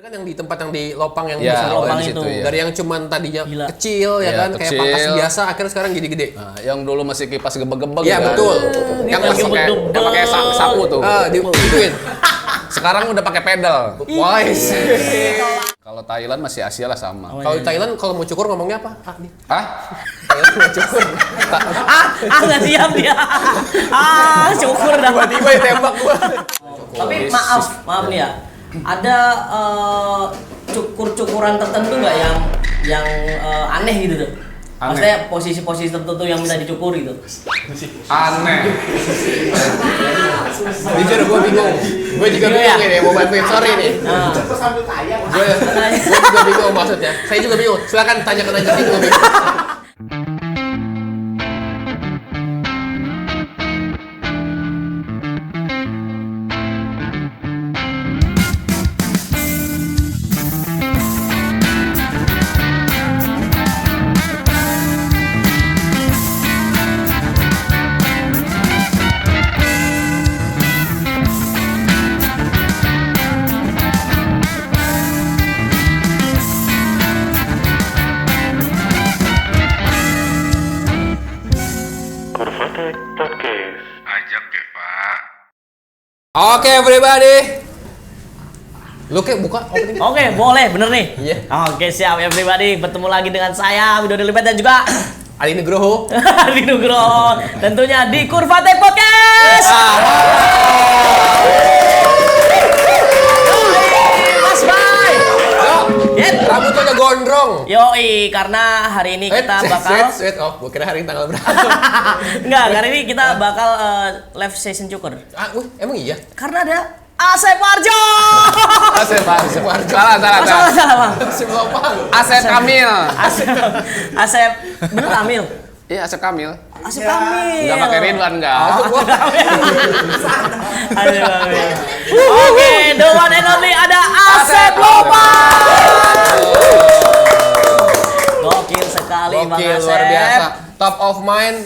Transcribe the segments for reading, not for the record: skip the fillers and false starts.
Kan yang di tempat yang di Lopang yang ya, Lopang di situ, itu. ya. dari yang cuman tadinya Gila. kecil ya, Ya, kan kayak kecil. pangkas biasa akhirnya sekarang gede-gede. Nah, yang dulu masih kipas gebek-gebek Iya kan. betul. Yang masih kayak gebek-gebek. yang pakai sapu tuh. digituin. Sekarang udah pakai pedal. Wise. Kalau Thailand masih Asia lah sama. Oh, Kalau di Thailand kalau mau cukur ngomongnya apa? Hah? Thailand mau cukur. Nggak siap dia. Syukur dah. Tiba-tiba ditembak gua. Tapi maaf nih ya. Ada cukur-cukuran tertentu nggak yang aneh gitu tuh? Aneh. Maksudnya posisi-posisi tertentu yang minta dicukur gitu. Aneh. Jujur gue bingung. Gue juga bingung ini mau bantuin sorry nih. Nah, Gue juga bingung maksudnya. Saya juga bingung. Silakan tanyakan aja sih gue bingung. Kurvatek Podcast. Ajak ya, Pak. Oke everybody. Lu kayak buka opening. Oke, boleh, bener nih. Iya. Oke, siap everybody. Bertemu lagi dengan saya, Widodo Libet, dan juga Ali Nugroho. Adi Nugroho. Tentunya di Kurvatek Podcast. Mas Bay. Rambut lu udah gondrong. Yoi, karena hari ini kita bakal Wait. Oh, gue kira hari ini tanggal berapa? Enggak, hari ini kita bakal live session cukur. Emang iya? Karena ada Asep Warjo. Asep Warjo. Salah. Salah, Bang. Asep Lopang. Asep Kamil. Asep bener Kamil. Iya, Asep Kamil. Asep Kamil. Enggak pakai Ridwan enggak. Asep Kamil. Oke, the one and only ada Asep Lopang. Gokil sekali Bang Gokil, Asep. luar biasa. Top of mind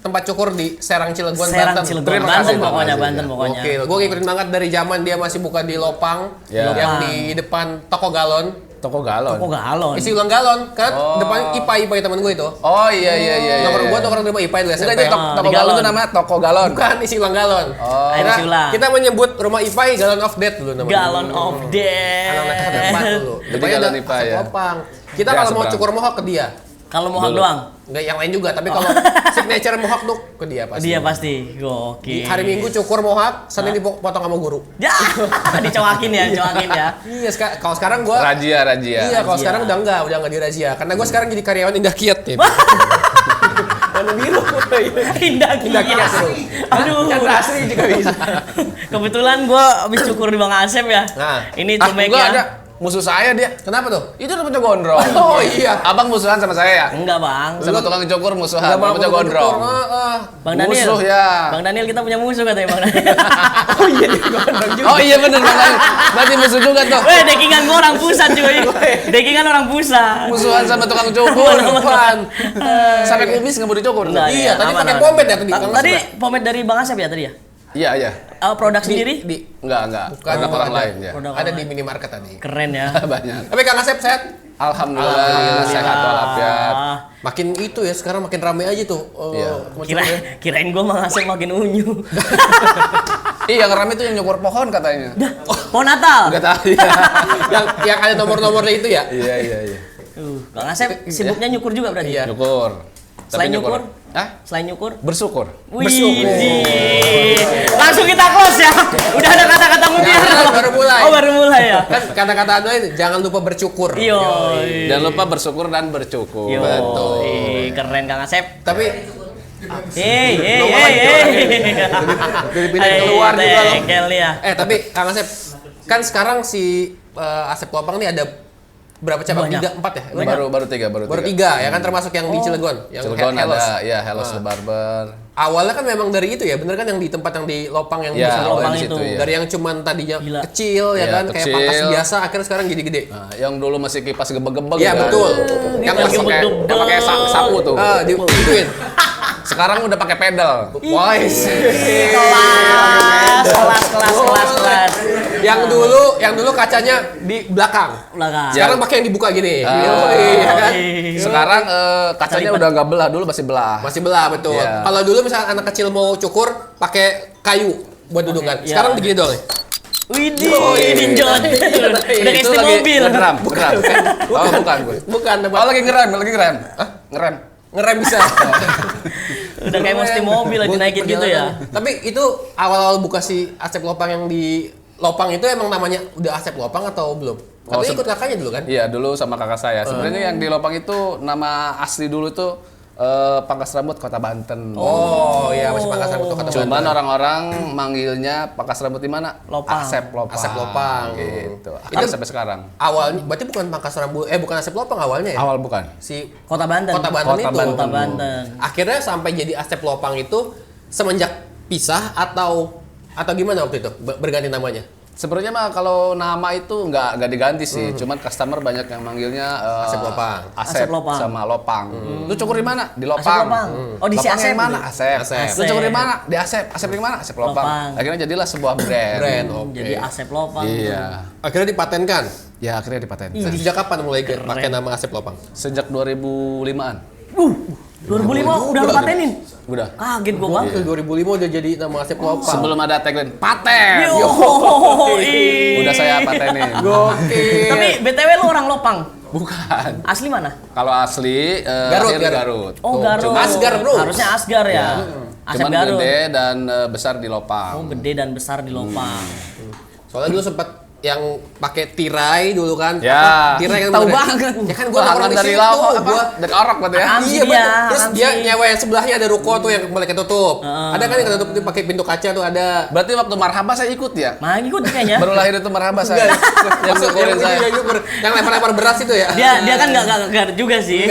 tempat cukur di Serang Cilegon, Serang Banten. Cilegon, Terima Banten kasih, pokoknya, Bang. Banten pokoknya. Oke, gue ngikutin banget dari zaman dia masih buka di Lopang, Ya. yang Lopang. di depan toko galon, Toko galon. Kok galon? isi ulang galon, kan Oh. depan IPA temen gue itu. Oh iya. Nomor gue nongkrong di rumah IPA itu Enggak, SMP. itu toko di galon galon. itu namanya toko galon. Bukan isi ulang galon. Oh. Air isi ulang. Kita menyebut rumah IPA galon of death dulu namanya. Galon of Anak-anak ada empat Death. dulu. Jadi Depannya galon ada IPA Asep ya. Lopang. Kita Ya, kalau mau seberang. cukur mohawk ke dia. Kalau mohawk Dulu. doang, Enggak yang lain juga, tapi kalau signature mohawk tuh ke dia pasti. dia pasti gokil. Hari Minggu cukur mohawk, Senin dipotong sama guru. Ya, dicowakin ya. Iya, kalau sekarang gua Razia. Iya, kalau sekarang udah enggak dirazia. Karena gua sekarang jadi karyawan Indah Kiat ya. Warna biru. Indah Indah Kiat Kiat. seru. Aduh. Chandra Asri juga bisa. Kebetulan gua habis cukur di Bang Asep ya. Nah. Ini Enggak ada cumeknya. musuh saya dia. Kenapa tuh? Itu rambutnya gondrong. Oh iya. Abang musuhan sama saya ya? Enggak, Bang. Sama tukang cukur musuhan, Enggak mau rambutnya cukur. gondrong. Bang Daniel. Musuh ya. Bang Daniel kita punya musuh katanya Bang Daniel. Oh iya, gondrong juga. Oh iya bener Bang. Berarti musuh juga tuh. Weh, dekingan gua orang pusat cuy. Dekingan orang pusat. Musuhan sama tukang cukur. Apaan? Sampai kumis nggak mau dicukur. Enggak, Iya, tadi aman, pakai aman. pomade ya tadi. Tadi pomade dari Bang Asep ya tadi ya? Iya. Produk sendiri? Enggak. Bukan Produk orang ada. lain ya. Produk Ada orang di lain. minimarket tadi. Keren ya. Tapi Banyak. Kang Asep sehat? Alhamdulillah sehat walafiat. Makin itu ya, sekarang makin rame aja tuh. Iya. Kirain gua Bang Asep makin unyu. Iya, yang rame itu yang nyukur pohon katanya. Pohon Natal. Enggak tahu ya. yang ada nomor-nomornya itu ya? Iya. Bang Asep sibuknya nyukur juga berarti? Iya. Nyukur. Selain Tapi nyukur? Hah? Selain nyukur? Bersyukur. Widih. Langsung kita close ya. Udah ada kata-kata mutiara. Jangan, baru mulai. Oh, baru mulai ya. Kan kata-kata anu itu jangan lupa bercukur. Yo. Jangan lupa bersyukur dan bercukur. Yo. Betul. Keren Kang Asep. Tapi Hei. Dari pindah keluar juga loh. Tekel ya. Tapi Kang Asep, kan sekarang si Asep Lopang nih ada berapa cabang? Banyak. 3, 4 ya? Baru tiga. Baru 3 ya kan, termasuk yang di Cilegon, yang Cilegon Hellos. ada, ya Hellos the Barber. Awalnya kan memang dari itu ya, bener kan yang di tempat yang di Lopang yang Ya, besar Lopang awalnya di itu. situ ya. dari yang cuman tadinya Gila. kecil ya Ya, kan, kayak kecil. pangkas biasa akhirnya sekarang gede-gede. Nah, yang dulu masih kipas gebek-gebek Iya kan. betul. Yang Yang masih gebek-gebek. yang pakai sapu tuh. digituin. Sekarang udah pakai pedal. Wise. Kelas. Yang dulu kacanya di belakang. Belakang. Sekarang pakai yang dibuka gini. Ah. Yoi, ya kan? Sekarang kacanya udah nggak belah, dulu masih belah. Masih belah betul. Iya. Kalau dulu misalnya anak kecil mau cukur pakai kayu buat dudukan. Iya. Sekarang begini doang. Widih, ninjot. Udah kayak Itu istri lagi mobil. ngeram. Oh, bukan gue. Bukan, Oh, lagi ngerem. Hah? Ngerem. ngerem bisa. Udah kayak mesti mobil lagi naikin gitu ya. Tapi itu awal-awal buka si Asep Lopang yang di Lopang itu emang namanya udah Asep Lopang atau belum? Oh, Katanya ikut kakaknya dulu kan? Iya, dulu sama kakak saya. Sebenarnya yang di Lopang itu nama asli dulu tuh Pangkas Rambut Kota Banten. Oh iya, masih Pangkas Rambut Kota Cuman Banten. orang-orang manggilnya Pangkas Rambut di mana? Lopang. Asep Lopang. Asep Lopang. Gitu. Akhirnya sampai sekarang. Awalnya berarti bukan Pangkas Rambut, bukan Asep Lopang awalnya ya? Awal bukan. Si Kota Banten. Kota Banten itu. Kota Banten. Akhirnya sampai jadi Asep Lopang itu semenjak pisah atau gimana waktu itu berganti namanya? Sebenarnya mah kalau nama itu nggak diganti sih, cuman customer banyak yang manggilnya Asep Lopang. Asep Asep Lopang. sama Lopang. Lu cukur di mana? Di Asep Lopang. Lopang. Oh, di si Lopangnya Asep yang mana? gitu. Asep. Asep. Lu cukur di mana? Di Asep. Asep di mana? Asep Lopang. Lopang. Akhirnya jadilah sebuah brand. Brand, oke. Jadi Asep Lopang. Iya. Akhirnya dipatenkan. Ya akhirnya dipaten. Sejak kapan mulai pakai nama Asep Lopang? Sejak 2005-an. 2005 udah patenin. Udah. Kaget gua bang. 2005 udah jadi nama Asep Lopang. Sebelum ada tagline paten. Yo. Udah saya patenin. Gokil. Tapi BTW lu orang Lopang. Bukan. Asli mana? Kalau asli Garut, lahir di Garut. Garut. Oh, Garut. Cuma Asgar, bro. Harusnya Asgar ya. Asep Cuman Garut. gede dan besar di Lopang. Oh, gede dan besar di Lopang. Soalnya dulu sempat yang pakai tirai dulu kan. Ya. Apa? Tirai kan Tahu bener. banget. Ya kan gua Bahangan nongkrong di dari situ. lauk apa? Gua Dari orok berarti ya. Amsi Iya dia, betul. Terus Amsi. dia nyewa yang sebelahnya ada ruko tuh yang mulai ketutup. Ada kan yang ketutup tuh pakai pintu kaca tuh ada. Berarti waktu marhaba saya ikut ya. Nah, ikut kayaknya. Baru lahir itu marhaba saya. Yang Masuk syukurin saya. yang lempar-lempar beras itu ya. Dia kan nggak juga sih.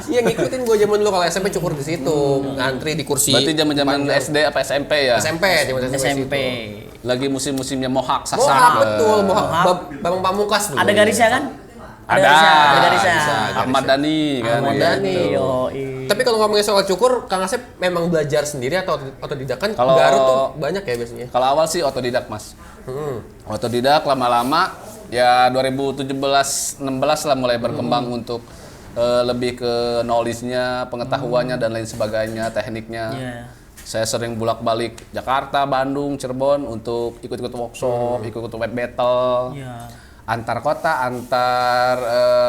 Iya ngikutin gua zaman dulu kalau SMP cukur di situ, ngantri di kursi. Berarti zaman-zaman panjang. SD apa SMP ya? SMP, zaman SMP. Lagi musim-musimnya mohak sasak. Mohak betul, Mohak. Bang Pamungkas dulu. Ada garisnya kan? Ada. Ada garisnya. Ahmad Dhani kan. Ahmad gitu. Dhani. Yoi. Tapi kalau ngomongin soal cukur, Kang Asep memang belajar sendiri atau otodidak kan? Kalau- Garut tuh banyak ya biasanya. Kalau awal sih otodidak, Mas. Otodidak lama-lama ya 2017-16 lah mulai berkembang untuk lebih ke knowledge-nya, pengetahuannya dan lain sebagainya, tekniknya. Iya. Saya sering bolak-balik Jakarta, Bandung, Cirebon untuk ikut-ikut workshop, ikut-ikut web battle. Iya. Antar kota, antar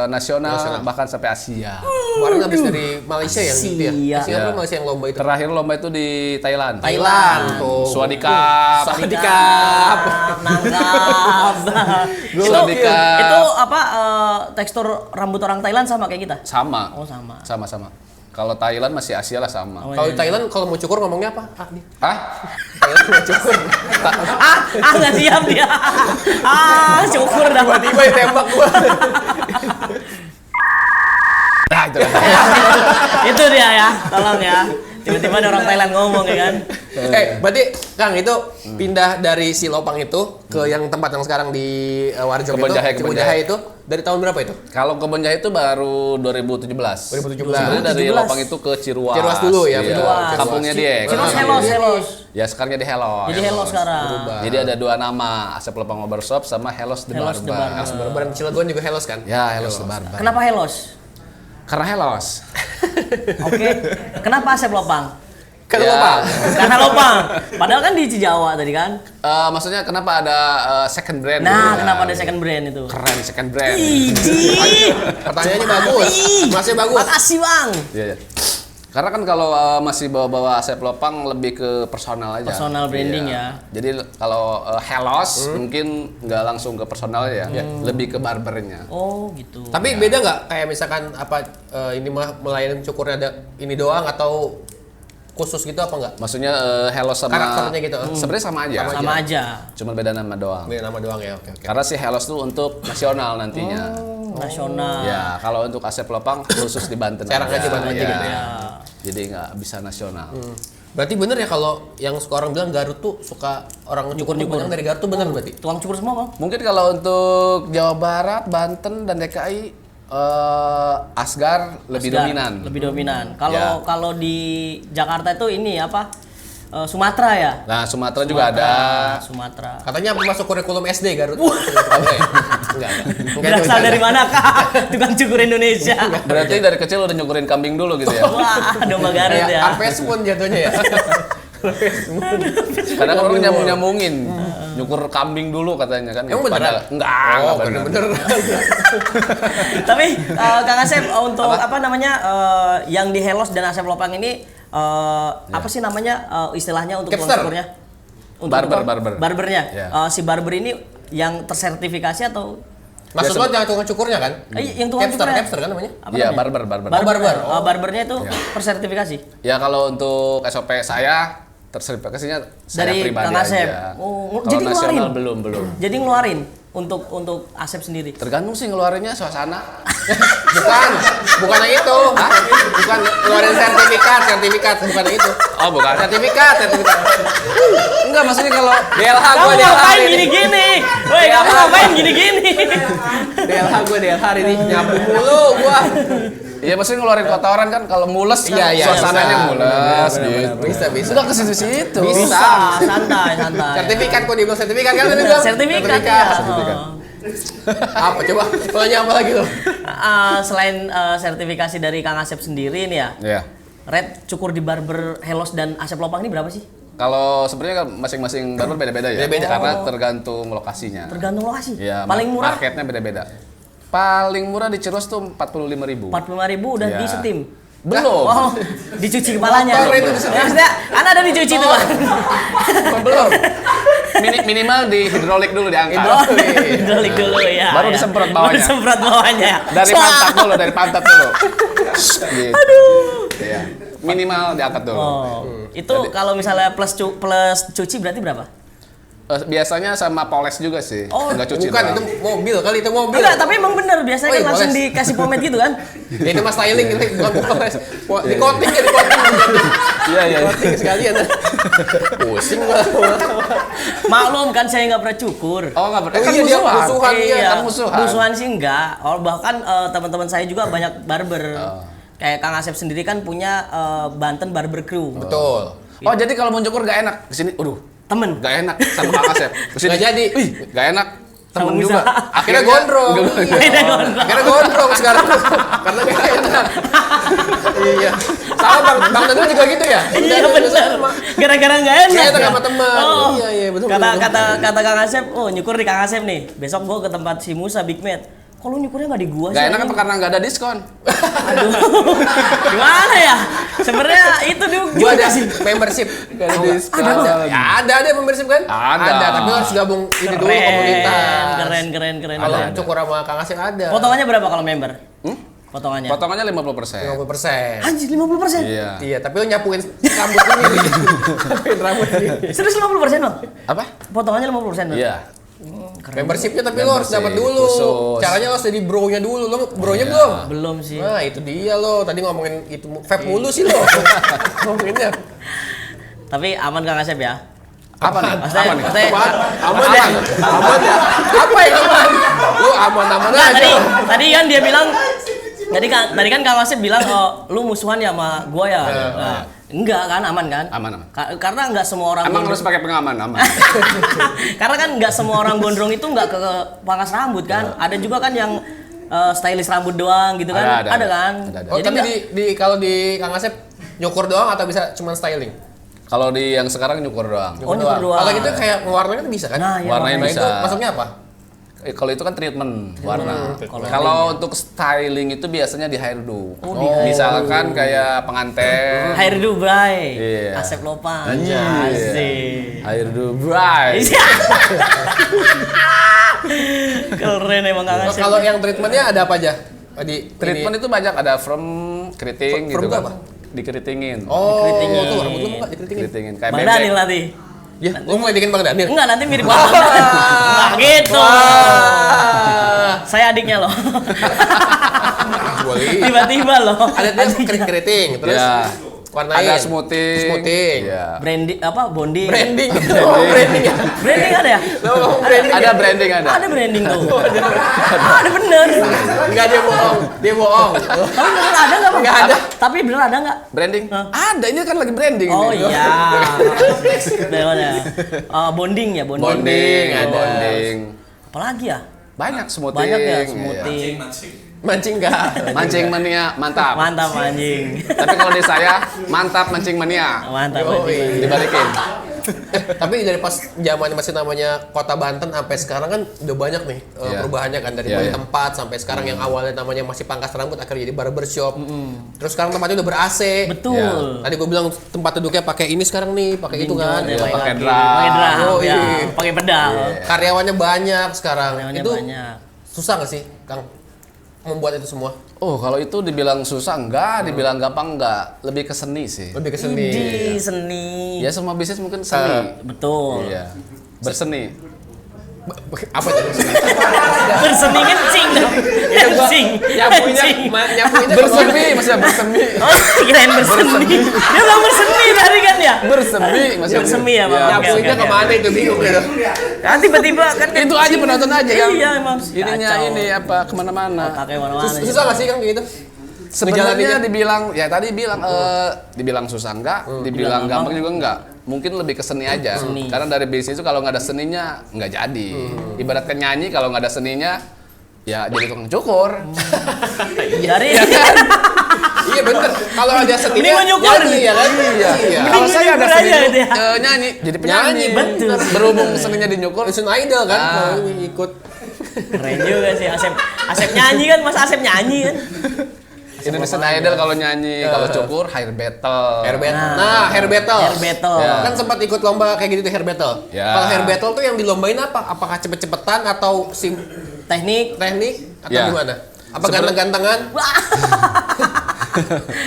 nasional, bahkan sampai Asia. Kemarin habis dari Malaysia yang gitu ya. Iya. Singapura Iya. Malaysia yang lomba itu. Terakhir lomba itu di Thailand. Thailand tuh. Swadikap. Swadikap. Nangkap. Swadikap. Itu apa tekstur rambut orang Thailand sama kayak kita? Sama. Oh, sama. Sama-sama. Kalau Thailand masih Asia lah sama. Oh, Kalau di Thailand kalau mau cukur ngomongnya apa? Hah? Thailand mau cukur. Nggak siap dia. Syukur dah. Tiba-tiba ditembak gua. Nah, itu kan. Itu dia ya, tolong ya. Tiba-tiba ada orang Thailand ngomong ya kan. Berarti Kang itu pindah dari si Lopang itu ke yang tempat yang sekarang di Warjok Kebon itu, Jahe, Kebon Kebon Jahe itu dari tahun berapa itu? Kalau Kebon Jahe itu baru 2017. 2017. Sebenarnya dari 2017. Lopang itu ke Ciruas. Ciruas dulu ya, Iya. Ciruas. Kampungnya dia. Ciros Ah, Helos, iya. Helos. Ya sekarang jadi Helos. Jadi Helos sekarang. Jadi ada dua nama, Asep Lopang Barbershop sama Helos The Helos The Barber. Barber. Barang Cilegon juga Helos kan? Ya, Helos The Barber. Kenapa Helos? Karena Helos. Oke. Kenapa Asep Lopang? Kan Ya. Lopang. Karena Lopang. Padahal kan di Cijawa tadi kan. Maksudnya kenapa ada second brand? Nah, gitu? kenapa ada second brand itu? Keren second brand. Iji. Pertanyaannya bagus. Masih bagus. Makasih bang. Iya, iya. Karena kan kalau masih bawa-bawa Asep Lopang lebih ke personal aja. Personal branding Iya. ya. Jadi kalau Helos mungkin nggak langsung ke personal ya, lebih ke barbernya. Oh gitu. Tapi beda nggak kayak misalkan apa ini mah melayani cukurnya ada ini doang atau khusus gitu apa enggak? Maksudnya Helos sama Karakternya gitu. sebenarnya sama aja. Sama aja. Cuma beda nama doang. Beda nama doang ya. Oke. Karena si Helos tuh untuk nasional nantinya. Nasional. Ya, kalau untuk Asep Lopang khusus di Banten. Serang aja Banten aja Iya. gitu ya. Jadi nggak bisa nasional. Berarti bener ya kalau yang suka orang bilang Garut tuh suka orang cukur banyak dari Garut tuh bener berarti? Tukang cukur semua bang. Mungkin kalau untuk Jawa Barat, Banten, dan DKI Asgar lebih Asgar, dominan. Lebih dominan. Ya. Kalau di Jakarta itu ini apa? Sumatera ya? Nah, Sumatera juga ada. Sumatera. Katanya masuk kurikulum SD Garut. Enggak. Berasal dari mana kak? Tukang cukur Indonesia. Berarti dari kecil udah nyukurin kambing dulu gitu ya? Wah, domba Garut Kayak ya. Arves pun jatuhnya ya. Kadang orang nyambung-nyambungin. Nyukur kambing dulu katanya kan. Emang beneran? Enggak bener. bener. Tapi Kang Asep untuk apa namanya yang di Helos dan Asep Lopang ini apa sih namanya istilahnya untuk Capster. cukurnya? Barber. Barbernya. Ya. Si barber ini yang tersertifikasi atau Maksud lo jangan tukang cukurnya kan? yang tukang cukurnya? Capster kan namanya? Apa Iya, namanya? barber. barber. Barbernya itu tersertifikasi Ya kalau untuk SOP saya tersertifikasinya saya dari pribadi Kang Asep. aja. Oh, Kalau jadi nasional ngeluarin? belum. Jadi ngeluarin untuk Asep sendiri. Tergantung sih ngeluarinnya suasana. Bukan yang itu. Bukan ngeluarin sertifikat, bukan yang itu. Oh, bukan. Sertifikat. Enggak, maksudnya kalau DLH Kamu gue DLH ngapain hari ini. gini-gini? Woi, kamu ngapain gini-gini? DLH hari ini nyapu mulu gua. iya maksudnya ngeluarin kotoran kan kalau mules kan Iya, suasananya bisa. mules gitu. Bisa. Sudah ke situ-situ. Bisa. Santai. Sertifikat kok dibilang sertifikat kan tadi bilang? Sertifikat ya. Apa coba? Tanya apa lagi lo? Selain sertifikasi dari Kang Asep sendiri nih ya, Iya. Red cukur di barber Helos dan Asep Lopang ini berapa sih? Kalau sebenarnya kan masing-masing barber beda-beda ya. Beda-beda. Karena tergantung lokasinya. Tergantung lokasi. Iya, Paling murah marketnya beda-beda. Paling murah di Cirus tuh 45.000. 45.000 udah Iya. di setim. Belum. Oh, dicuci kepalanya. Motor itu disetim. Maksudnya, kan ada dicuci tuh, Bang. Belum. Minimal di hidrolik dulu diangkat. Hidrolik dulu ya. Baru ya. disemprot bawahnya. Baru disemprot bawahnya. Dari pantat dulu. Gitu. Aduh. Iya. Minimal diangkat dulu. Oh, itu kalau misalnya plus cuci berarti berapa? Biasanya sama poles juga sih. Oh, enggak cuci Bukan, doang. itu mobil kali itu mobil. Enggak, tapi emang bener biasanya Oh, kan iya, langsung poles. dikasih pomade gitu kan? Ya, itu mas styling ini bukan poles. Di coating ya, di coating. Iya. Coating sekalian. Pusing gua. Maklum kan saya nggak pernah cukur. Oh, enggak Oh, iya, dia musuhan, iya. Iya, kan musuhan. musuhan sih enggak. Oh, bahkan teman-teman saya juga banyak barber. Oh. Kayak Kang Asep sendiri kan punya Banten Barber Crew. Betul. Oh, jadi kalau mau cukur gak enak kesini, Temen. gak enak sama Kang Asep. Kesini Nggak jadi. Wih, gak enak. Sama Temen juga. usaha. Akhirnya gondrong. Akhirnya gondrong. Akhirnya gondrong sekarang. Karena gak enak. Iya. Sama Bang Daniel juga gitu ya? Iya benar. Gara-gara nggak enak. Nggak enak sama teman. Oh. Iya, betul, Kata betul. kata Kang Asep, oh nyukur di Kang Asep nih. Besok gua ke tempat si Musa Big Mat. Kok lu nyukurnya nggak di gua sih? Gak enak anjing? apa karena gak ada diskon? Aduh. Gimana ya? Sebenarnya itu Gua juga ada sih. membership. Gak ada diskon. Ya, ada membership kan? Ada. Tapi harus gabung ini dulu komunitas. Keren. Kalau cukur sama Kang Asep ada. Potongannya berapa kalau member? Potongannya? Potongannya 50%. 50%. Anjir 50%. Iya. Iya, tapi lo nyapuin rambut sendiri. Nyapuin rambut sendiri. Serius 50% loh? Apa? Potongannya 50% loh? Iya. Membershipnya tapi lo harus dapat dulu. Khusus. Caranya lo harus jadi bro-nya dulu. Lo bro-nya belum? Belum sih. Nah, itu dia lo. Tadi ngomongin itu vape mulu sih lo. Ngomonginnya. Tapi aman Kang Asep ya? Apa nih? Maksudnya, Apa nih? maksudnya Aman ya? Aman ya? Apa yang aman? Lo aman-aman Nah, aja. tadi kan dia bilang tadi kan Kang Asep bilang oh, lu musuhan ya sama gua ya. Nah, enggak kan aman kan? Aman. Karena enggak semua orang Emang gondrong. harus pakai pengaman, aman. Karena kan enggak semua orang gondrong itu enggak ke pangkas rambut kan. Ada juga kan yang stylist rambut doang gitu kan. Ada. kan. Ada. Oh, Jadi tapi kalau di Kang Asep nyukur doang atau bisa cuma styling? Kalau di yang sekarang nyukur doang. Oh, nyukur doang. Kalau gitu kayak ngewarnain kan bisa kan? Nah, iya, Warnain Nah, bisa. itu masuknya apa? Kalau itu kan treatment warna. Kalau Kalau untuk styling itu biasanya di hairdo. Oh, di hairdo. Misalkan kayak pengantin. Hair Dubai. Iya. Asep Lopang. Anjir. Asik. Hairdo bright. Keren emang Kang Oh, Asep. kalau yang treatmentnya ada apa aja? Di Treatment itu banyak, ada from keriting From gitu itu kan. apa? Dikeritingin. Oh, Dikeritingin. tuh rambut lu enggak dikeritingin. Keritingin kayak Bang bebek. Daniel nanti. Ya, lu mau bikin Bang Daniel? Enggak, nanti mirip Bang Daniel. Enggak gitu. Saya adiknya loh. Boleh. Tiba-tiba loh. Ada tuh keriting, terus Ya. Warnain. Ada smoothing. Smoothing. Iya. Branding apa? Bonding. Branding. Oh, branding ya. Branding ada ya? Oh, branding. Ada branding ada. Ada branding tuh. Ada bener. Enggak, dia bohong. Dia bohong. Tapi bener ada nggak Bang? Nggak ada. Tapi bener ada nggak? Branding? Hah? Ada, ini kan lagi branding Oh ini. iya. Bagaimana? Bonding ya, bonding. Bonding, Oh. bonding. Apalagi ya? Banyak smoothing. Banyak ya Iya. smoothing. Mancing enggak? Mancing mania, mantap. Mantap anjing. Tapi kalau di saya, mantap mancing mania. Mantap Yoi. anjing. Dibalikin. Tapi dari pas zaman masih namanya Kota Banten sampai sekarang kan udah banyak nih Iya. perubahannya kan dari Iya, mulai iya. tempat sampai sekarang yang awalnya namanya masih pangkas rambut akhirnya jadi barbershop. Terus sekarang tempatnya udah ber-AC. Betul. Tadi gue bilang tempat duduknya pakai ini sekarang nih, pakai itu kan. Iya, pakai kaki, drum. pakai drum, Oh, ya. iya. Pakai pedal. Karyawannya banyak sekarang. Karyawannya Itu banyak. susah nggak sih, Kang, membuat itu semua? Oh, kalau itu dibilang susah enggak, dibilang gampang enggak, lebih ke seni sih. Lebih ke seni. Idi, seni. Ya semua bisnis mungkin seni. Betul. Iya. Berseni. Apa itu? Berseni kencing dong. Kencing. Kencing. Nyapuinnya Bersemi, maksudnya bersemi. Oh, kirain berseni. Dia bilang berseni tadi kan ya? Bersemi, maksudnya. Bersemi ya, Bang. Iya. Oke, Nyapuinnya oke. kemana itu bingung gitu. Kan tiba-tiba kan Itu aja penonton aja kan. Iya, emang. Ininya Kacau. ini apa kemana-mana. Pakai mana-mana. Susah nggak sih, Kang, kayak gitu? Sebenarnya dibilang ya tadi bilang dibilang susah enggak, dibilang gampang juga enggak. Mungkin lebih ke seni aja. Seni. Karena dari bisnis itu kalau nggak ada seninya nggak jadi. Ibaratkan nyanyi kalau nggak ada seninya ya jadi tukang cukur. Dari Iya bener. Kalau ada seninya Mending menyukur. nyanyi ya kan? Iya. Mending Kalau saya ada menyukur seni aja gitu ya. nyanyi, jadi penyanyi. Nyanyi, betul. Berhubung seninya dinyukur, Indonesian Idol kan, Ah. kalau ini ikut. Keren juga sih Asep. Asep nyanyi kan, Mas Asep nyanyi kan. Indonesian Idol kalau nyanyi, kalau cukur hair battle. Hair battle. Nah, hair battle. Hair battle. Ya. Kan sempat ikut lomba kayak gitu tuh hair battle. Ya. Kalau hair battle tuh yang dilombain apa? Apakah cepet-cepetan atau Teknik. teknik atau Ya. gimana? Apa ganteng-gantengan?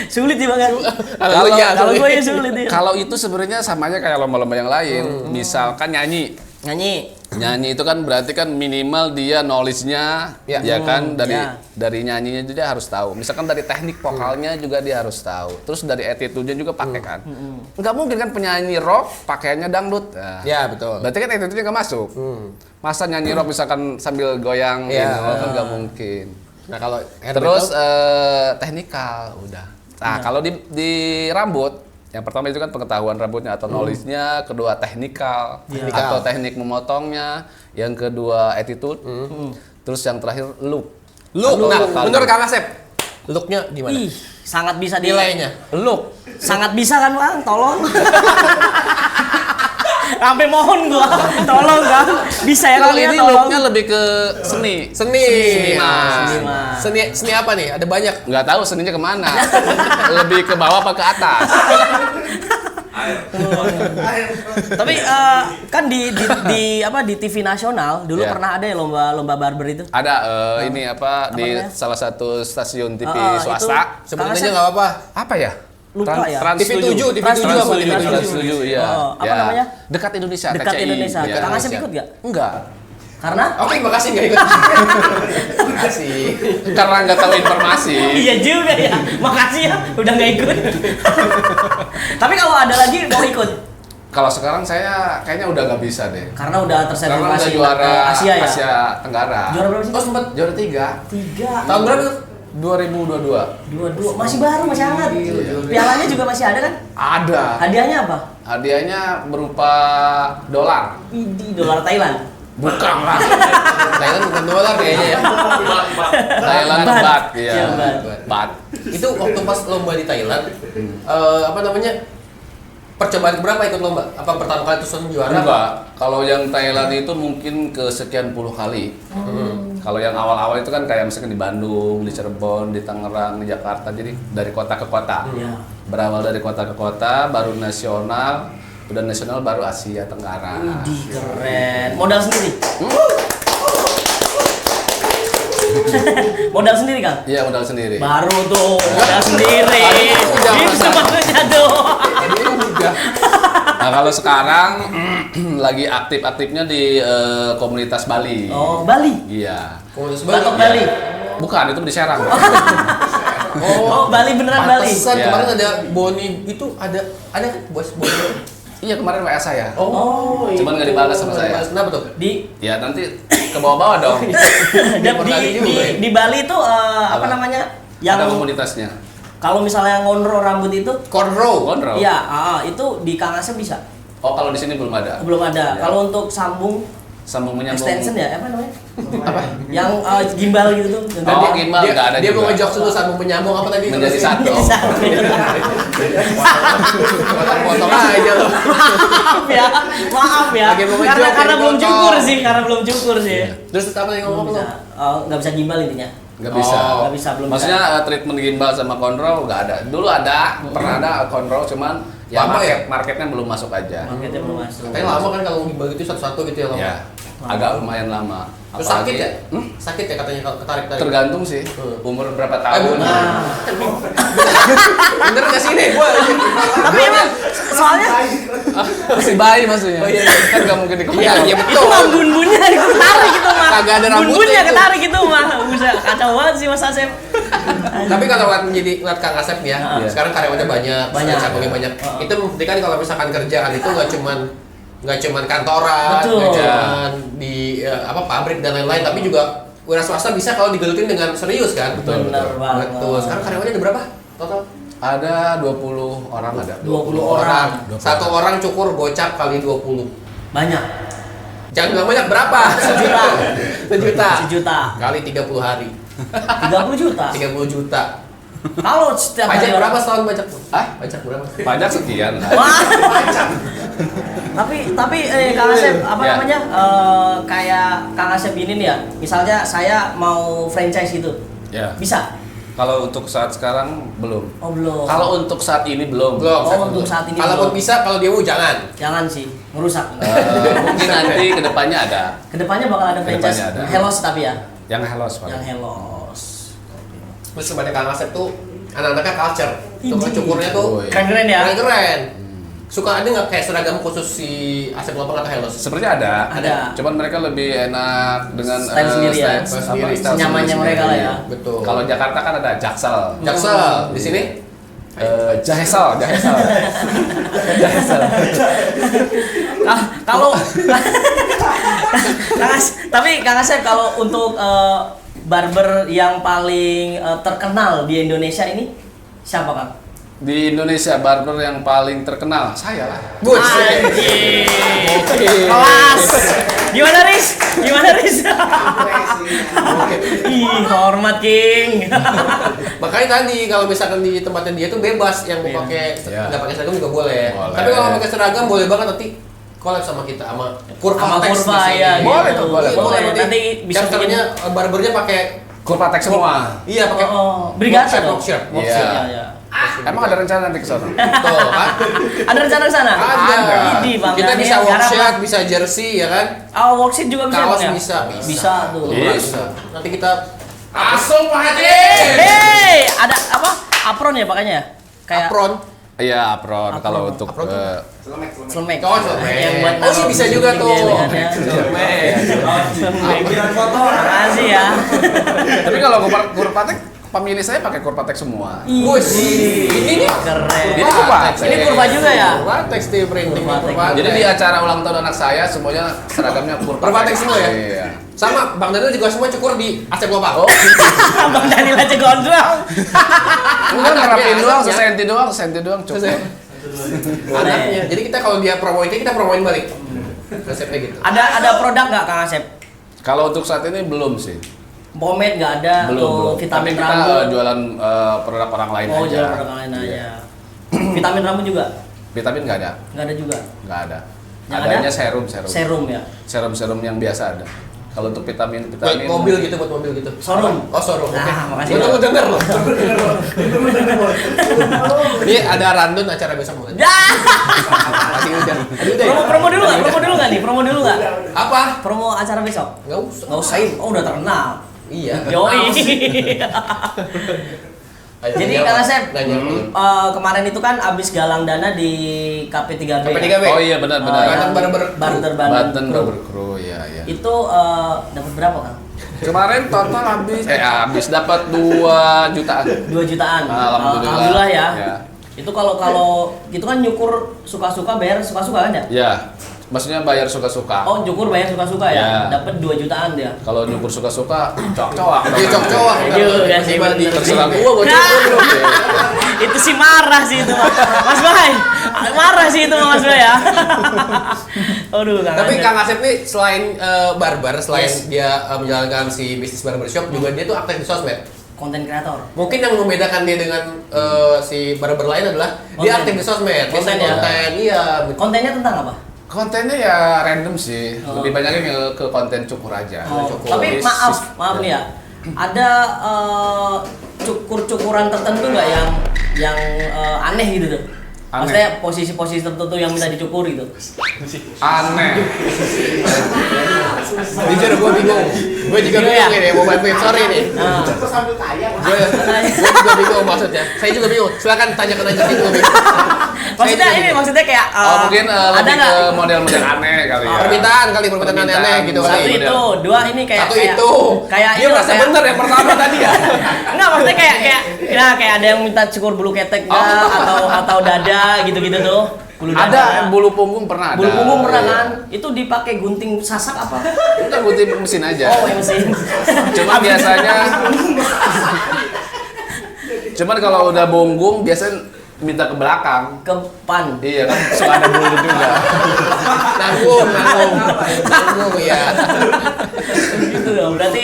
Sulit sih banget. Kalau iya, Kalau sulit. gue ya sulit ya. Kalau itu sebenarnya samanya kayak lomba-lomba yang lain. Misalkan nyanyi. Nyanyi. Nyanyi itu kan berarti kan minimal dia knowledge-nya Ya. ya kan Ya. dari nyanyinya dia harus tahu. Misalkan dari teknik vokalnya juga dia harus tahu. Terus dari attitude-nya juga pakai kan. Nggak mungkin kan penyanyi rock pakaiannya dangdut. Nah, Ya, betul. berarti kan attitude-nya nggak masuk. Masa nyanyi rock misalkan sambil goyang Ya. gitu kan nggak mungkin. Nah, kalau hair Terus battle, teknikal udah. Nah, kalau di rambut yang pertama itu kan pengetahuan rambutnya atau knowledge-nya, kedua teknikal atau teknik memotongnya, yang kedua attitude, terus yang terakhir look. look. Nah, Kalau- menurut Kang Asep, looknya gimana? Ih, sangat bisa di Nilainya. Look. Sangat bisa kan, Bang? Tolong. Sampai mohon gua, tolong Bang. Bisa ya Kalau kalian ini tolong. looknya lebih ke seni. Seni. Seniman. Seniman. Seni apa nih? Ada banyak. Nggak tahu seninya kemana. Lebih ke bawah apa ke atas. Tapi kan di TV nasional dulu Iya. pernah ada ya lomba barber itu. Ada ini apa di namanya? salah satu stasiun TV Itu swasta. Sebenarnya nggak apa-apa. Apa ya? Lupa ya? Trans TV 7, TV Trans 7 apa? tujuh, TV Trans 7. Trans 7 iya. Oh, apa Ya. namanya? Dekat Indonesia. Dekat TCI. Indonesia. Iya. Kang Asep ikut gak? Enggak. Karena Oke, makasih nggak ikut. Makasih. Karena nggak tahu informasi. iya juga ya. Makasih ya udah nggak ikut. Tapi kalau ada lagi mau ikut Kalau sekarang saya kayaknya udah nggak bisa deh. karena udah Karena udah tersertifikasi juara Asia ya. Asia Tenggara. Juara berapa sih? Oh, sempat Juara 3. 3. tahun berapa tuh? 2022. 22 masih baru, masih hangat. Pialanya juga masih ada kan? Ada. Hadiahnya apa? Hadiahnya berupa dolar. Di dolar Thailand. Bukan lah. Thailand bukan dolar kayaknya ya. Thailand Baht. baht, iya. Iya, baht. Baht. Itu waktu pas lomba di Thailand, apa namanya? Percobaan berapa ikut lomba? Apa pertama kali terus langsung juara? Enggak. Kalau yang Thailand itu mungkin ke sekian puluh kali. Kalau yang awal-awal itu kan kayak misalkan di Bandung, di Cirebon, di Tangerang, di Jakarta. Jadi dari kota ke kota. Iya. Berawal dari kota ke kota, baru nasional, udah nasional baru Asia Tenggara. Widih, keren. Modal sendiri. Modal sendiri, Kang? Iya, modal sendiri. Baru tuh, modal sendiri. jangan Itu merasa- maksudnya tuh. Nah, kalau sekarang lagi aktif-aktifnya di komunitas Bali. Oh, Bali. Iya. Komunitas Batok Bali. Bali. Bukan, itu di Serang. Oh, Bali beneran Bali. Pantesan Iya. kemarin ada Boni itu ada kan bos Boni. Iya kemarin WA saya. Oh, Cuman nggak dibalas sama saya. Kenapa tuh? Di Ya nanti ke bawah-bawah dong. di Bali itu apa namanya? Ada Yang komunitasnya. kalau misalnya ngonro rambut itu, Cornrow. Kontrol. iya, itu di Kang Asep bisa. Oh kalau di sini belum ada. Belum ada. Ya. Kalau untuk sambung Sambung menyambung. extension ya, apa namanya? Yang gimbal gitu tuh. Oh, gimbal nggak ada Dia juga. mau ngejok dulu sambung penyambung apa tadi? Menjadi satu. Potong aja loh. Maaf ya. Lagi mau Karena ngejok, karena belum dipotong. cukur sih, karena belum cukur sih. Terus apa yang Belum ngomong bisa. lo? Nggak bisa gimbal intinya. Nggak bisa. Oh. Nggak bisa, belum Maksudnya treatment gimbal sama kontrol nggak ada. Dulu ada, pernah ada kontrol cuman ya Lama marketnya belum masuk aja. Marketnya belum masuk. Katanya lama kan kalau gimbal itu satu-satu gitu ya lama. Ya, agak lumayan lama. Terus sakit ya? Sakit ya katanya kalau ketarik-tarik. Tergantung sih umur berapa tahun. Bener nggak sih nih? Gua Tapi emang soalnya Masih bayi maksudnya. Oh, iya. Kan nggak mungkin dikontrol. Iya, iya itu betul. mah bun-bunnya ketarik itu mah. Kagak ada rambutnya Bun-bunnya itu. ketarik itu mah. Bisa kacau banget sih Mas Asep. Tapi kalau ngeliat Kang Asep nih ya, Iya. sekarang karyawannya banyak, Banyak. cabangnya banyak. Heeh. Itu membuktikan kalau misalkan kerjaan itu nggak cuman kantoran, Betul. nggak cuman di pabrik dan lain-lain, tapi juga wira swasta bisa kalau digelutin dengan serius kan. Bener banget. Betul. Sekarang karyawannya ada berapa total? Ada 20 orang ada. 20 orang. Satu orang cukur gocap kali 20. Banyak. Jangan bilang banyak berapa? Sejuta. Sejuta. Sejuta. Kali 30 hari. 30 juta. 30 juta. Kalau setiap Pajak hari berapa setahun pajak? Hah? Pajak berapa? Pajak sekian lah. Wah. tapi Kang Asep apa Ya. namanya kayak Kang Asep ini nih ya, misalnya saya mau franchise gitu, Ya. bisa? Kalau untuk saat sekarang belum. Oh belum. Kalau untuk saat ini belum. Belum. Oh, untuk saat ini Kalaupun belum. bisa, kalau dia mau jangan. Jangan sih, ngerusak. Mungkin nanti kedepannya ada. Kedepannya bakal ada franchise Kedepannya ada. Hellos tapi ya, Yang hellos Pak. yang Hellos. Terus sebenarnya Kang Asep tuh anak-anaknya culture. Tukang cukurnya tuh Oh, iya. Keren-keren ya. keren-keren. Suka ada nggak kayak seragam khusus si Asep Lopang atau Hellos? Sepertinya ada. Ada. Cuman mereka lebih enak dengan Style sendiri ya. style sendiri. Senyamannya mereka lah ya. Betul. Kalau Jakarta kan ada Jaksel. Jaksel di sini Jaksel. Kalau tapi Kang Asep kalau untuk barber yang paling terkenal di Indonesia ini siapa Kang? Di Indonesia barber yang paling terkenal saya lah. Buset. Kelas. Gimana Riz? Ih, hormat King. Makanya tadi kalau misalkan di tempatnya dia tuh bebas yang mau pakai Iya. nggak pakai seragam juga boleh. Boleh. Tapi kalau pakai seragam boleh banget nanti collab sama kita sama Kurva Sama Tex Kurva, di sini. ya, Boleh gitu. tuh, boleh. Iya, boleh. Nanti bisa Chapternya barbernya pakai Kurvatex semua. iya pakai Brigata dong. box shirt. Iya. Iya. Emang ada rencana nanti ke sana? Betul kan? Ada rencana ke sana? Ada. Idi, Bang. Kita Dani, bisa garap, workshop, Bang. bisa jersey ya kan? Oh, worksheet juga bisa, Kaos Bang, ya? bisa. Bisa tuh. Bisa. Nanti kita langsung Pak Haji. Hey, ada apa? Apron ya pakainya? Kayak Apron. Iya, apron. Kalau untuk Apron tuh? Selemek. Oh, selemek. Yang buat Oh, iya, bisa juga tuh. Selemek. Makasih ya. tapi kalau Kurvatex pemilih saya pakai Kurvatex semua. Bus. Ini nih. Keren. Ini Kurvatex. Ini kurva juga ya? Kurvatex di printing Kurvatex. Kurvatex. Jadi di acara ulang tahun anak saya semuanya seragamnya Kurvatex semua ya? Iya. Sama Bang Daniel juga semua cukur di Asep Lopang. Oh, Bang Daniel aja gondrong. enggak ngerapin Anaknya, doang, anaknya. sesenti doang cukup. Anaknya. Jadi kita kalau dia promoin kita promoin balik. Resepnya gitu. Ada produk nggak Kang Asep? Kalau untuk saat ini belum sih. Pomade nggak ada Belum. atau vitamin Tapi kita rambut? jualan produk orang lain Oh, aja. jualan produk lain Iya. aja. Vitamin rambut juga? Vitamin nggak ada, Nggak ada juga. nggak ada. Yang Adanya ada? serum. Serum ya. Serum yang biasa ada. Kalau untuk vitamin Buat mobil gitu, buat mobil gitu. Showroom. Oh, showroom. Oke. Nah, makasih, Gua Bang. tunggu denger loh. Ini ada random acara besok mau. Dah. Tadi udah. Tadi udah. Promo dulu nggak? Promo dulu nggak nih? Promo dulu nggak? Apa? Promo acara besok? Enggak usah. Nggak usah. Oh udah terkenal. Iya. Yoi. Jadi Kang Asep, kemarin itu kan abis galang dana di KP3B. KP3B. Oh iya benar. Banten Barber. Barter Banten Crew. Barber Crew, ya. Itu dapat berapa Kang? Kemarin total habis dapat 2 jutaan. 2 jutaan. Alhamdulillah. Ya. Ya. Itu kalau gitu kan nyukur suka-suka bayar suka-suka kan ya? Ya. Maksudnya bayar suka-suka. Oh, nyukur bayar suka-suka ya? Ya. Dapat 2 jutaan dia. Kalau nyukur suka-suka, cok-cok. Dia cok-cok. Juga sih, bener. Terserah gua cukur. Itu sih marah sih itu, Mas Bay. Marah sih itu Mas Bay ya. Aduh, Tapi Kang Asep nih selain barber, selain Yes. dia menjalankan si bisnis barbershop, juga dia tuh aktif di sosmed. Konten kreator. Mungkin yang membedakan dia dengan si barber lain adalah dia Konten. aktif di sosmed. Dia Konten sering ya? konten, iya. Kontennya tentang apa? Kontennya ya random sih. Oh. Lebih banyaknya ke konten cukur aja. Oh, cukur. tapi maaf nih ya. Ada cukur-cukuran tertentu nggak yang aneh gitu tuh? Aneh. Maksudnya posisi-posisi tertentu yang minta dicukur gitu. Aneh. Jujur gue bingung. Gue juga Iya, bingung ya? ini, mau bantuin sorry nih. Nah, Gue juga bingung maksudnya. Saya juga bingung. Silakan tanyakan aja sih gue bingung. maksudnya kayak Mungkin ada lebih nggak ke model-model aneh kali ya. Permintaan kali, permintaan aneh-aneh gitu satu kali. itu, dua ini kayak Satu kayak, itu. kayak Dia ini merasa kayak- bener yang pertama tadi ya. Enggak, maksudnya kayak ada yang minta cukur bulu ketek nggak, atau dada gitu-gitu tuh. Bulu dada. Ada bulu punggung pernah ada. Bulu punggung pernah Iya. kan? Itu dipakai gunting sasak apa? Enggak gunting mesin aja. Oh, yang mesin. Cuma biasanya Cuman kalau udah bunggung biasanya minta ke belakang. Ke pan. Iya kan suka ada bulu juga. Nanggung ya. Gitu dong. Berarti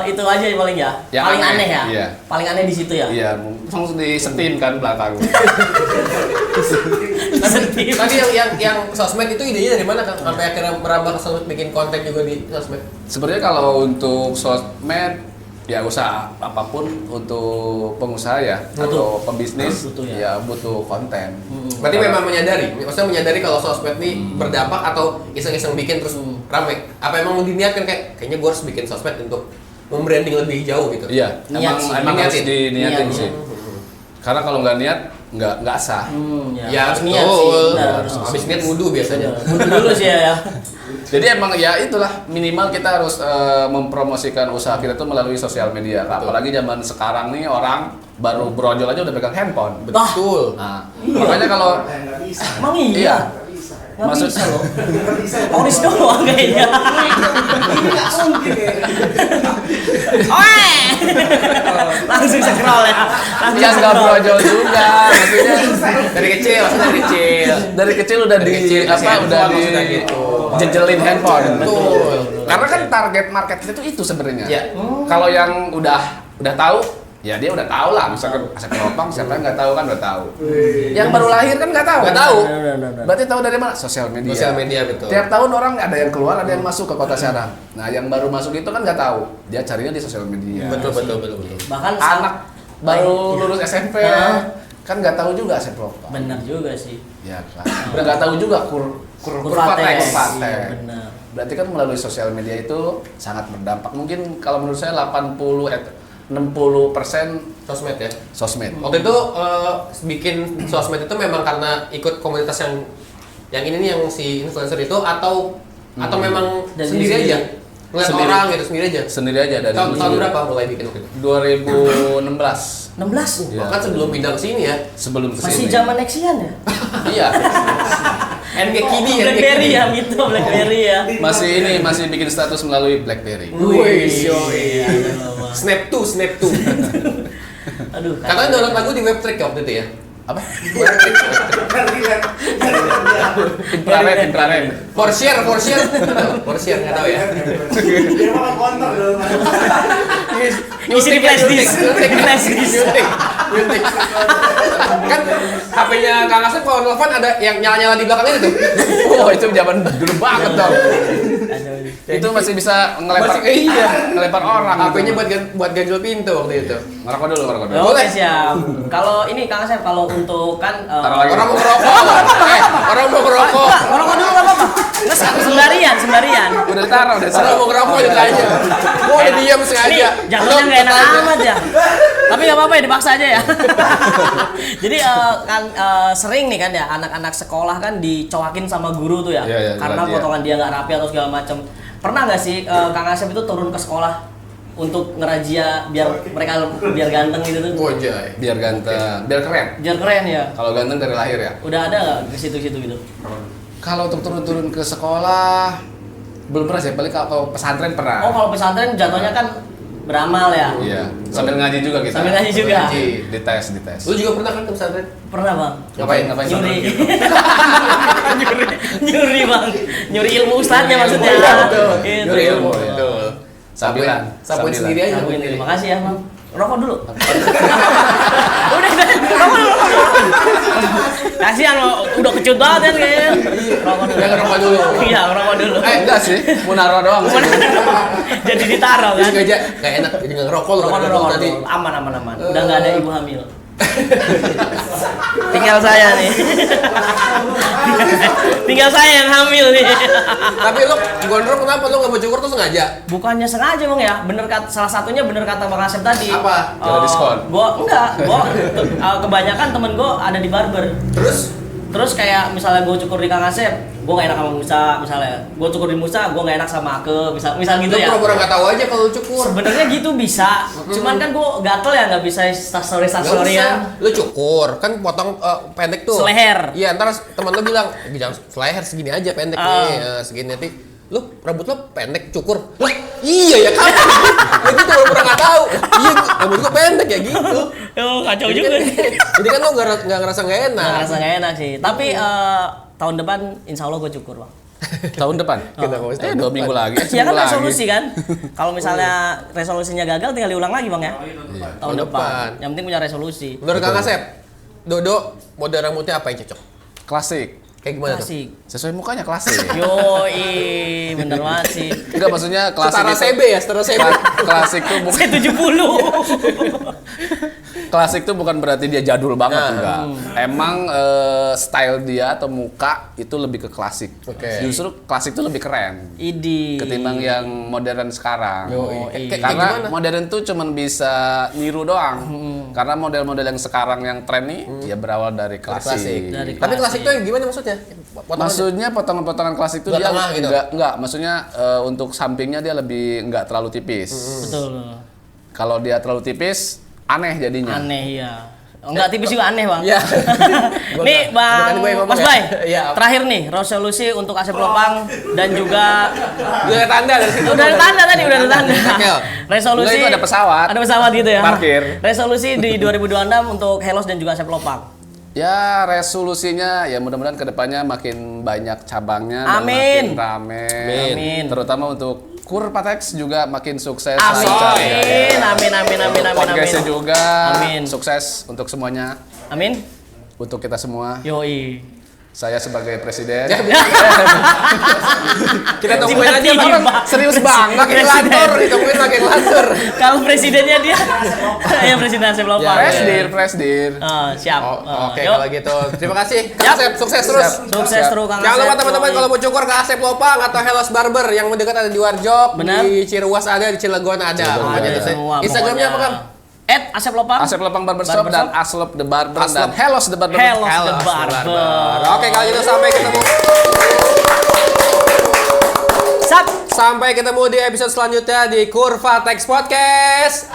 itu aja yang paling ya. Yang Paling aneh, aneh ya. iya. Paling aneh di situ ya. Iya, langsung di setim kan belakang. Tadi yang sosmed itu idenya dari mana Kang? Sampai akhirnya merambah ke sosmed, bikin konten juga di sosmed. Sebenarnya kalau untuk sosmed ya usaha apapun untuk pengusaha ya atau pembisnis Butuh ya. ya butuh konten. Berarti memang menyadari, maksudnya menyadari kalau sosmed ini berdampak atau iseng-iseng bikin terus rame. Apa emang diniatkan kayaknya gue harus bikin sosmed untuk membranding lebih jauh gitu? Iya, Niat sih. emang harus Niatin. diniatin Niat. sih. Karena kalau nggak niat nggak sah. Ya, harus niat sih. betul. Benar. Habis niat wudhu biasanya. Mundur dulu sih ya. Jadi emang ya itulah minimal kita harus mempromosikan usaha kita tuh melalui sosial media. Apalagi zaman sekarang nih orang baru brojol aja udah pegang handphone. Betul. Nah, makanya kalau Emang iya. Iya. Nggak Maksud- bisa loh. Oris doang kayaknya. Oe! Langsung scroll ya. Langsung ya nggak scroll. brojol juga, maksudnya Dari kecil, maksudnya dari kecil. dari kecil udah Dari kecil kasih udah handphone maksudnya gitu. jejelin handphone. Betul. Karena kan target market kita tuh itu sebenarnya. Ya. Kalau yang udah tahu, ya dia udah tahu lah. Misalkan Asep Lopang, siapa yang nggak tahu kan udah tahu. Yang baru lahir kan nggak tahu. Nggak tahu. Berarti tahu dari mana? Sosial media. Sosial media betul. Tiap tahun orang ada yang keluar, ada yang masuk ke kota Serang. Nah, yang baru masuk itu kan nggak tahu. Dia carinya di sosial media. Betul. Bahkan Anak baru lulus SMP Hah? kan nggak tahu juga Asep Lopang. benar juga sih. Ya kan. Udah nggak tahu juga kurva tes. teks. Iya, benar. Berarti kan melalui sosial media itu sangat berdampak. Mungkin kalau menurut saya 60% Sosmed ya. sosmed. Waktu itu bikin sosmed itu memang karena ikut komunitas yang ini nih yang si influencer itu atau memang Dari sendiri sendiri. aja ngeliat Sendiri. orang gitu sendiri aja. Sendiri aja dari Tahun berapa mulai bikin waktu itu? 2016. 16 Iya. Bahkan sebelum pindah ke sini ya. Sebelum kesini. Masih zaman Nexian ya? Iya. NG Kidi ya. Blackberry ya, gitu Blackberry ya. Masih bikin status melalui BlackBerry. Wih, Iya, Snap 2. Aduh, Katanya download lagu di Webtrick ya waktu itu ya. Apa? infrared. For share nggak tahu ya. isi di flash disk. Flash disk. Nyuntik. Kan HP-nya Kang Asep kalau telepon ada yang nyala-nyala di belakangnya itu. Oh, itu zaman dulu banget dong. Itu masih bisa ngelempar ngelempar orang. HP-nya buat ganjel pintu waktu itu. Ngerokok dulu. Oke, siap. Kalau ini Kang Asep, kalau untuk kan Taruh lagi. Orang mau ngerokok. Orang mau ngerokok. ngerokok dulu nggak apa-apa. Nggak, sembarian. Udah taruh. Orang mau ngerokok juga aja. Gua udah diam Ini sengaja. jatuhnya nggak enak amat ya. Tapi nggak apa-apa ya, dipaksa aja ya. Jadi kan sering nih kan ya anak-anak sekolah kan dicoakin sama guru tuh ya, Iya, karena iya. potongan dia nggak rapi atau segala macam. Pernah nggak sih Kang Asep itu turun ke sekolah untuk ngerajia biar mereka biar ganteng gitu tuh? Wajay. Biar ganteng, biar keren. Biar keren ya. Kalau ganteng dari lahir ya. Udah ada nggak ke situ-situ gitu? Kalau untuk turun-turun ke sekolah belum pernah sih, paling kalau pesantren pernah. Oh, kalau pesantren jatuhnya kan beramal ya. Iya, sambil ngaji juga kita. Sambil ngaji juga. Ngaji, dites. Lu juga pernah kan ke pesantren? Pernah bang. Ngapain? Nyuri. nyuri bang. Nyuri ilmu ustadznya maksudnya. Iya, betul. Gitu. Nyuri ilmu itu. Sambilan. Sapuin sendiri aja. Sapuin diri. Makasih ya bang. Rokok dulu. Udah, rokok dulu. Kasihan lo, udah kecut banget kan kayaknya. Rokok dulu. Ya, ngerokok dulu. Iya, rokok dulu. Enggak sih, mau naruh doang. Jadi ditaruh Terus kan. aja nggak enak jadi nggak ngerokok lu Rokok kan dulu, tadi. aman. Udah nggak ada ibu hamil. Tinggal saya nih. Tinggal saya yang hamil nih. Tapi lu gondrong kenapa lu nggak mau cukur tuh sengaja? Bukannya sengaja bang ya, salah satunya bener kata Bang Asep tadi. Apa? Ada diskon? Gua kebanyakan temen gua ada di barber. Terus kayak misalnya gue cukur di Kang Asep, gue gak enak sama Musa misalnya. Gue cukur di Musa, gue gak enak sama Ake, misal gitu Lu ya. pura-pura nggak tahu aja kalau lu cukur. Sebenarnya gitu bisa, cuman kan gue gatel ya nggak bisa story Nggak usah. ya. Lu cukur, kan potong pendek tuh. Seleher. Iya, ntar teman lu bilang, jangan seleher segini aja pendek nih, segini nanti. Lu rambut lu pendek cukur. Lah, iya ya kan. Ya gitu pura-pura nggak tahu. Iya, rambut gua pendek ya gitu. Oh kacau Jadi juga. kan, jadi kan lu nggak ngerasa nggak enak. Nah, rasa gak enak sih. Tapi tahun depan insya Allah gue cukur bang. Tahun depan. Kita mau tahun 2 minggu depan. lagi. Ya kan seminggu lagi. resolusi kan. Kalau misalnya resolusinya gagal tinggal diulang lagi bang ya. Tahun Tahun depan. depan. Yang penting punya resolusi. Menurut Kang Asep, Dodo model rambutnya apa yang cocok? Klasik. Kayak gimana tuh? Klasik. Sesuai mukanya klasik. Yoi, bener banget sih. Enggak, maksudnya klasik Setara itu. CB ya, setara CB. Klasik tuh bukan Saya 70. klasik tuh bukan berarti dia jadul banget, Nah. enggak. Emang style dia atau muka itu lebih ke klasik. Oke. Justru klasik tuh lebih keren Idi. ketimbang yang modern sekarang. Kayak Karena gimana? modern tuh cuman bisa niru doang. Karena model-model yang sekarang yang tren nih ya berawal dari klasik. Klasik. Dari Tapi klasik. klasik tuh yang gimana maksudnya? Potongan Maksudnya potongan-potongan klasik itu Nggak dia tengah gitu? enggak, maksudnya untuk sampingnya dia lebih enggak terlalu tipis. Betul. Kalau dia terlalu tipis aneh jadinya. Aneh ya. Enggak tipis juga aneh bang. Iya. Nih Bukan gue yang bang ngomong Mas ya. Bay, Iya. terakhir nih resolusi untuk Asep Lopang dan juga Udah ada tanda dari situ. udah ada tanda tadi, udah ada tanda. Oke. Resolusi. Enggak, itu ada pesawat. Ada pesawat gitu ya. Parkir. Resolusi di 2026 untuk Helos dan juga Asep Lopang. Ya resolusinya ya mudah-mudahan kedepannya makin banyak cabangnya Amin. dan makin rame. Amin. Terutama untuk Kurpatex juga makin sukses. Amin. lancar ya. Amin. Podcastnya juga Amin. sukses untuk semuanya, Amin. untuk kita semua. Yoi. Saya sebagai presiden. Kita tungguin aja Tiba-tiba. Bang. Serius Bang, makin lantur, ditungguin makin lantur. Kalau presidennya dia, ya presiden Asep Lopang. Presdir. Siap. Oke, Yuk. kalau gitu. Terima kasih. Kang Asep, sukses terus. Sukses terus Kang Jangan lupa Asep. teman-teman Yoi. kalau mau cukur ke Asep Lopang atau Helos Barber yang mendekat ada di Warjok, Benar. di Ciruas ada, di Cilegon ada. Pokoknya itu. Semua, Instagramnya apa Kang? Asep Lopang. Asep Lopang Barbershop dan Aslop the Barber Aslop. dan Helos the Barber. Helos the Helos the Barber. Oke, kalau gitu sampai ketemu. Sap. Sampai ketemu di episode selanjutnya di Kurva Text Podcast.